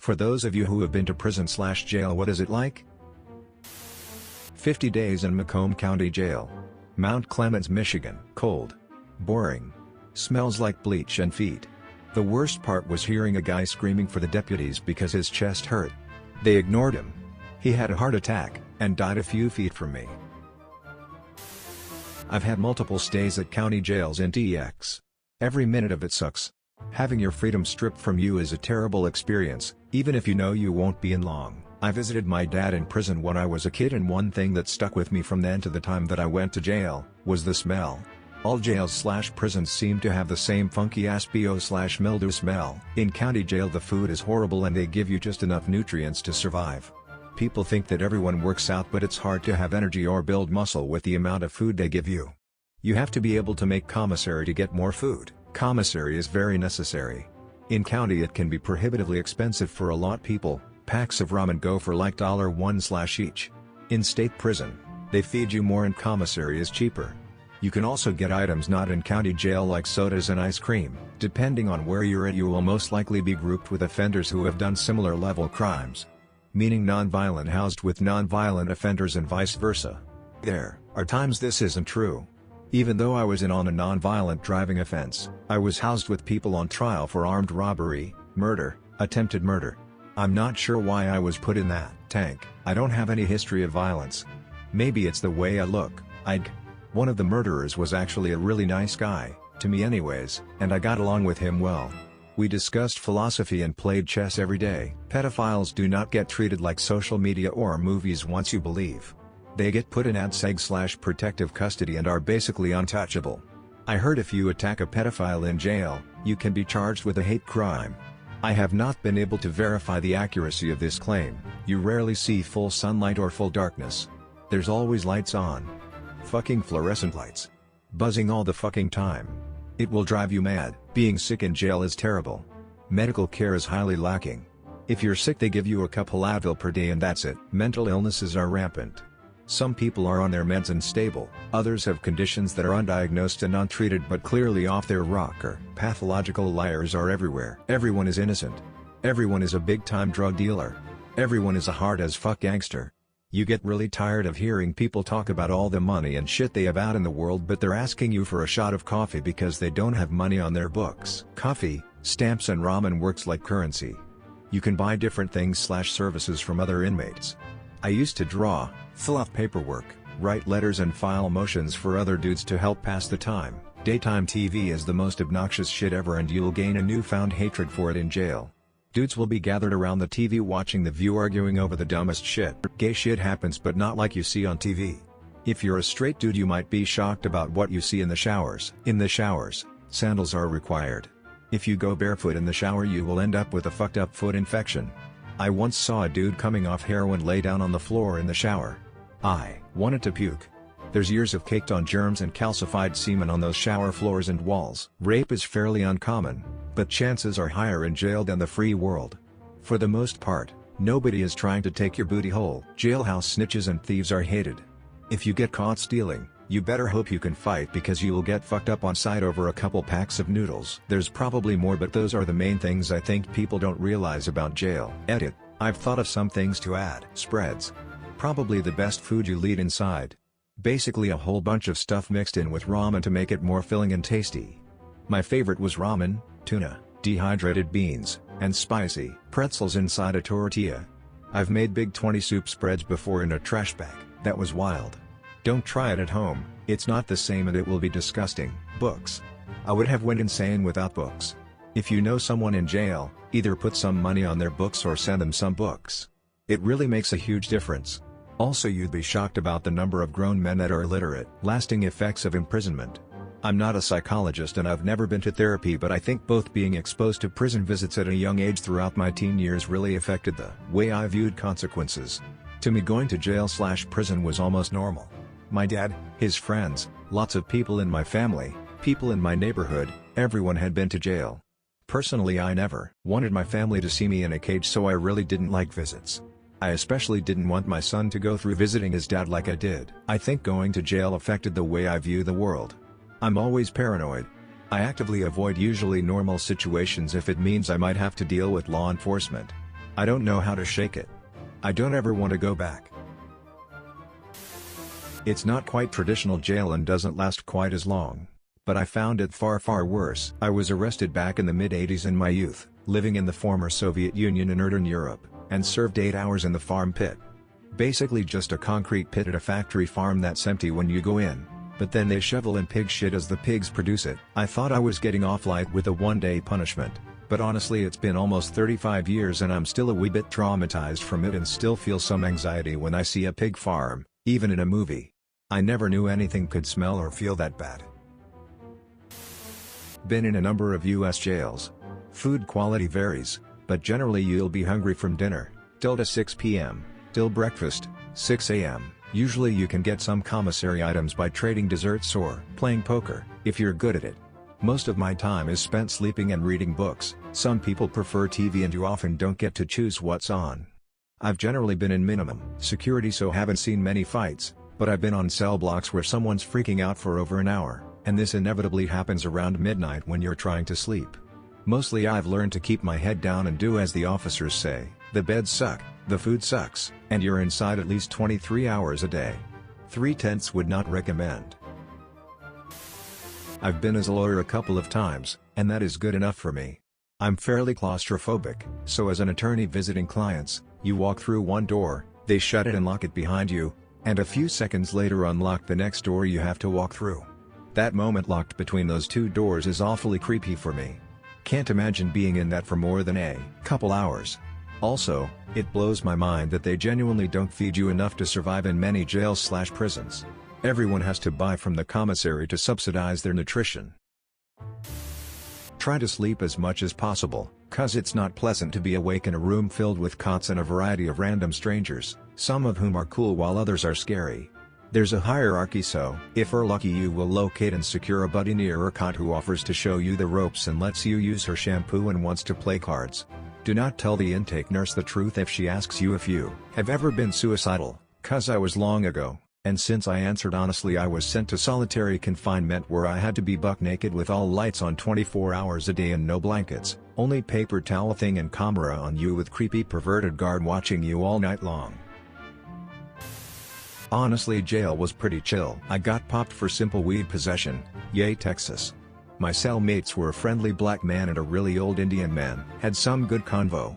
For those of you who have been to prison/jail, what is it like? 50 days in Macomb County Jail. Mount Clemens, Michigan. Cold. Boring. Smells like bleach and feet. The worst part was hearing a guy screaming for the deputies because his chest hurt. They ignored him. He had a heart attack, and died a few feet from me. I've had multiple stays at county jails in TX. Every minute of it sucks. Having your freedom stripped from you is a terrible experience, even if you know you won't be in long. I visited my dad in prison when I was a kid, and one thing that stuck with me from then to the time that I went to jail, was the smell. All jails/prisons seem to have the same funky-ass BO/mildew smell. In county jail the food is horrible and they give you just enough nutrients to survive. People think that everyone works out, but it's hard to have energy or build muscle with the amount of food they give you. You have to be able to make commissary to get more food. Commissary is very necessary. In county it can be prohibitively expensive for a lot people. Packs of ramen go for like $1 each. In state prison, they feed you more and commissary is cheaper. You can also get items not in county jail like sodas and ice cream. Depending on where you're at, you will most likely be grouped with offenders who have done similar level crimes. Meaning non-violent housed with non-violent offenders and vice versa. There are times this isn't true. Even though I was in on a non-violent driving offense, I was housed with people on trial for armed robbery, murder, attempted murder. I'm not sure why I was put in that tank. I don't have any history of violence. Maybe it's the way I look. One of the murderers was actually a really nice guy, to me anyways, and I got along with him well. We discussed philosophy and played chess every day. Pedophiles do not get treated like social media or movies once you believe. They get put in ADSEG/protective custody and are basically untouchable. I heard if you attack a pedophile in jail, you can be charged with a hate crime. I have not been able to verify the accuracy of this claim. You rarely see full sunlight or full darkness. There's always lights on. Fucking fluorescent lights. Buzzing all the fucking time. It will drive you mad. Being sick in jail is terrible. Medical care is highly lacking. If you're sick they give you a couple Advil per day and that's it. Mental illnesses are rampant. Some people are on their meds and stable, others have conditions that are undiagnosed and untreated but clearly off their rocker. Pathological liars are everywhere. Everyone is innocent. Everyone is a big-time drug dealer. Everyone is a hard-as-fuck gangster. You get really tired of hearing people talk about all the money and shit they have out in the world, but they're asking you for a shot of coffee because they don't have money on their books. Coffee, stamps and ramen works like currency. You can buy different things/services from other inmates. I used to draw, fill out paperwork, write letters and file motions for other dudes to help pass the time. Daytime TV is the most obnoxious shit ever and you'll gain a newfound hatred for it in jail. Dudes will be gathered around the TV watching The View arguing over the dumbest shit. Gay shit happens but not like you see on TV. If you're a straight dude you might be shocked about what you see in the showers. In the showers, sandals are required. If you go barefoot in the shower you will end up with a fucked up foot infection. I once saw a dude coming off heroin lay down on the floor in the shower. I wanted to puke. There's years of caked on germs and calcified semen on those shower floors and walls. Rape is fairly uncommon, but chances are higher in jail than the free world. For the most part, nobody is trying to take your booty hole. Jailhouse snitches and thieves are hated. If you get caught stealing, you better hope you can fight because you will get fucked up on sight over a couple packs of noodles. There's probably more but those are the main things I think people don't realize about jail. Edit. I've thought of some things to add. Spreads. Probably the best food you'll eat inside. Basically a whole bunch of stuff mixed in with ramen to make it more filling and tasty. My favorite was ramen, tuna, dehydrated beans, and spicy pretzels inside a tortilla. I've made Big 20 soup spreads before in a trash bag. That was wild. Don't try it at home, it's not the same and it will be disgusting. Books. I would have went insane without books. If you know someone in jail, either put some money on their books or send them some books. It really makes a huge difference. Also you'd be shocked about the number of grown men that are illiterate. Lasting effects of imprisonment. I'm not a psychologist and I've never been to therapy, but I think both being exposed to prison visits at a young age throughout my teen years really affected the way I viewed consequences. To me going to jail/prison was almost normal. My dad, his friends, lots of people in my family, people in my neighborhood, everyone had been to jail. Personally I never wanted my family to see me in a cage, so I really didn't like visits. I especially didn't want my son to go through visiting his dad like I did. I think going to jail affected the way I view the world. I'm always paranoid. I actively avoid usually normal situations if it means I might have to deal with law enforcement. I don't know how to shake it. I don't ever want to go back. It's not quite traditional jail and doesn't last quite as long. But I found it far worse. I was arrested back in the mid-80s in my youth, living in the former Soviet Union in Eastern Europe, and served 8 hours in the farm pit. Basically just a concrete pit at a factory farm that's empty when you go in, but then they shovel in pig shit as the pigs produce it. I thought I was getting off light with a one-day punishment, but honestly it's been almost 35 years and I'm still a wee bit traumatized from it and still feel some anxiety when I see a pig farm, even in a movie. I never knew anything could smell or feel that bad. Been in a number of US jails. Food quality varies, but generally you'll be hungry from dinner, till to 6 p.m., till breakfast, 6 a.m. Usually you can get some commissary items by trading desserts or playing poker, if you're good at it. Most of my time is spent sleeping and reading books. Some people prefer TV and you often don't get to choose what's on. I've generally been in minimum security so haven't seen many fights, but I've been on cell blocks where someone's freaking out for over an hour. And this inevitably happens around midnight when you're trying to sleep. Mostly I've learned to keep my head down and do as the officers say. The beds suck, the food sucks, and you're inside at least 23 hours a day. 3/10 would not recommend. I've been as a lawyer a couple of times, and that is good enough for me. I'm fairly claustrophobic, so as an attorney visiting clients, you walk through one door, they shut it and lock it behind you, and a few seconds later unlock the next door you have to walk through. That moment locked between those two doors is awfully creepy for me. Can't imagine being in that for more than a couple hours. Also, it blows my mind that they genuinely don't feed you enough to survive in many jails/prisons. Everyone has to buy from the commissary to subsidize their nutrition. Try to sleep as much as possible, cause it's not pleasant to be awake in a room filled with cots and a variety of random strangers, some of whom are cool while others are scary. There's a hierarchy so, if you're lucky you will locate and secure a buddy near a cot who offers to show you the ropes and lets you use her shampoo and wants to play cards. Do not tell the intake nurse the truth if she asks you if you have ever been suicidal, cause I was long ago, and since I answered honestly I was sent to solitary confinement where I had to be buck naked with all lights on 24 hours a day and no blankets, only paper towel thing and camera on you with creepy perverted guard watching you all night long. Honestly jail was pretty chill. I got popped for simple weed possession, yay Texas. My cellmates were a friendly black man and a really old Indian man. Had some good convo.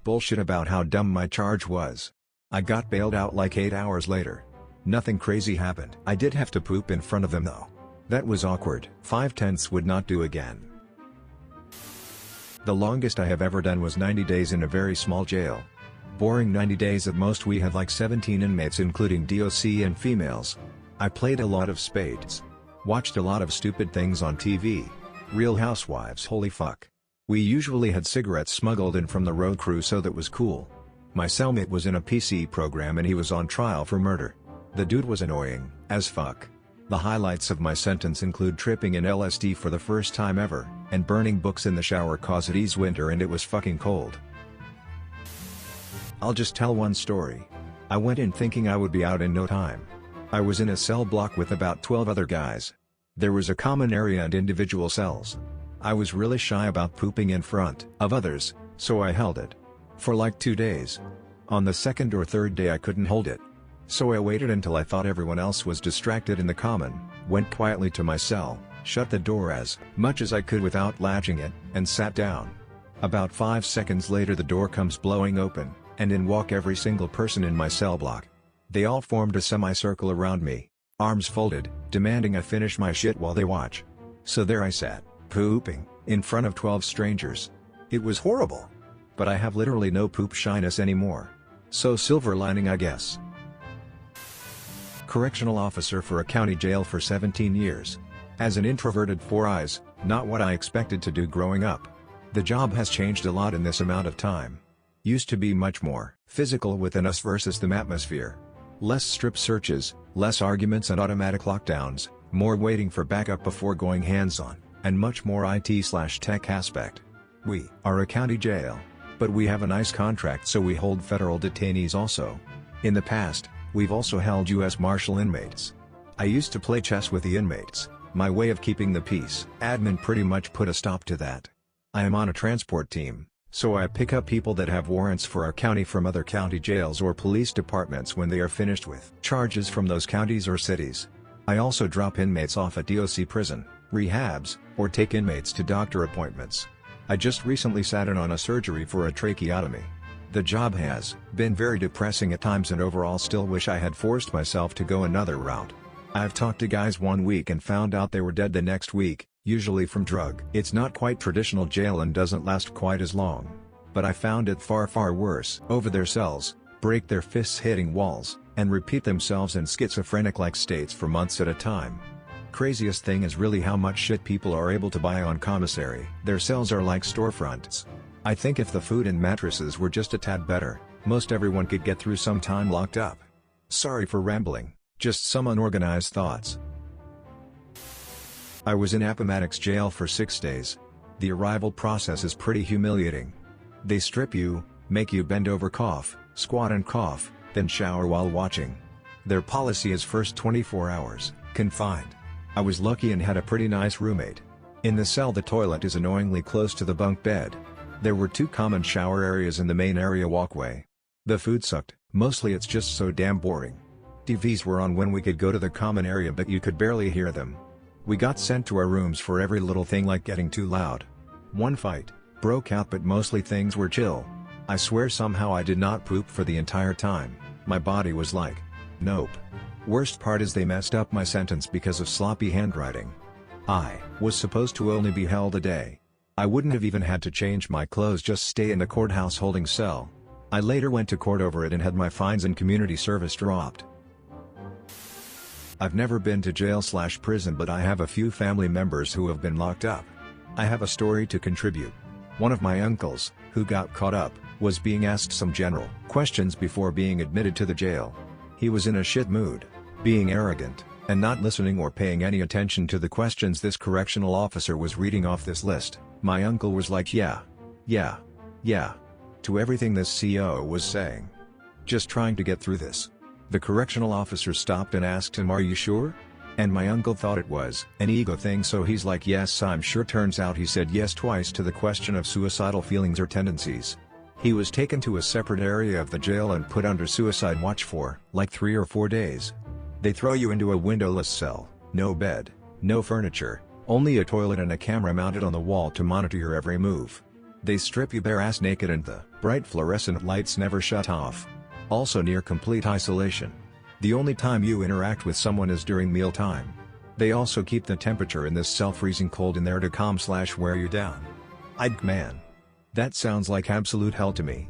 Bullshit about how dumb my charge was. I got bailed out like 8 hours later. Nothing crazy happened. I did have to poop in front of them though. That was awkward. 5/10 would not do again. The longest I have ever done was 90 days in a very small jail. Boring 90 days at most. We had like 17 inmates including DOC and females. I played a lot of spades. Watched a lot of stupid things on TV. Real Housewives, holy fuck. We usually had cigarettes smuggled in from the road crew so that was cool. My cellmate was in a PC program and he was on trial for murder. The dude was annoying as fuck. The highlights of my sentence include tripping in LSD for the first time ever, and burning books in the shower cause it is winter and it was fucking cold. I'll just tell one story. I went in thinking I would be out in no time. I was in a cell block with about 12 other guys. There was a common area and individual cells. I was really shy about pooping in front of others, so I held it. For like 2 days. On the second or third day I couldn't hold it. So I waited until I thought everyone else was distracted in the common, went quietly to my cell, shut the door as much as I could without latching it, and sat down. About 5 seconds later the door comes blowing open, and in walk every single person in my cell block. They all formed a semicircle around me, arms folded, demanding I finish my shit while they watch. So there I sat, pooping, in front of 12 strangers. It was horrible. But I have literally no poop shyness anymore. So silver lining I guess. Correctional officer for a county jail for 17 years. As an introverted 4 eyes, not what I expected to do growing up. The job has changed a lot in this amount of time. Used to be much more physical within us versus the atmosphere. Less strip searches, less arguments and automatic lockdowns, more waiting for backup before going hands-on, and much more IT/tech aspect. We are a county jail, but we have a nice contract so we hold federal detainees also. In the past, we've also held U.S. Marshal inmates. I used to play chess with the inmates, my way of keeping the peace. Admin pretty much put a stop to that. I am on a transport team, So I pick up people that have warrants for our county from other county jails or police departments when they are finished with charges from those counties or cities. I also drop inmates off at DOC prison, rehabs, or take inmates to doctor appointments. I just recently sat in on a surgery for a tracheotomy. The job has been very depressing at times and overall still wish I had forced myself to go another route. I've talked to guys one week and found out they were dead the next week, usually from drug. It's not quite traditional jail and doesn't last quite as long. But I found it far worse. Over their cells, break their fists hitting walls, and repeat themselves in schizophrenic-like states for months at a time. Craziest thing is really how much shit people are able to buy on commissary. Their cells are like storefronts. I think if the food and mattresses were just a tad better, most everyone could get through some time locked up. Sorry for rambling, just some unorganized thoughts. I was in Appomattox jail for 6 days. The arrival process is pretty humiliating. They strip you, make you bend over, cough, squat and cough, then shower while watching. Their policy is first 24 hours, confined. I was lucky and had a pretty nice roommate. In the cell the toilet is annoyingly close to the bunk bed. There were 2 common shower areas in the main area walkway. The food sucked, mostly it's just so damn boring. TVs were on when we could go to the common area but you could barely hear them. We got sent to our rooms for every little thing like getting too loud. One fight broke out but mostly things were chill. I swear somehow I did not poop for the entire time. My body was like, nope. Worst part is they messed up my sentence because of sloppy handwriting. I was supposed to only be held a day. I wouldn't have even had to change my clothes, just stay in the courthouse holding cell. I later went to court over it and had my fines and community service dropped. I've never been to jail/prison but I have a few family members who have been locked up. I have a story to contribute. One of my uncles, who got caught up, was being asked some general questions before being admitted to the jail. He was in a shit mood, being arrogant, and not listening or paying any attention to the questions this correctional officer was reading off this list. My uncle was like yeah, to everything this CO was saying. Just trying to get through this. The correctional officer stopped and asked him, "Are you sure?" And my uncle thought it was an ego thing, so he's like, "Yes, I'm sure." Turns out he said yes twice to the question of suicidal feelings or tendencies. He was taken to a separate area of the jail and put under suicide watch for, like 3 or 4 days. They throw you into a windowless cell, no bed, no furniture, only a toilet and a camera mounted on the wall to monitor your every move. They strip you bare ass naked and the bright fluorescent lights never shut off. Also near complete isolation. The only time you interact with someone is during mealtime. They also keep the temperature in this cell freezing cold in there to calm/wear you down. Man. That sounds like absolute hell to me.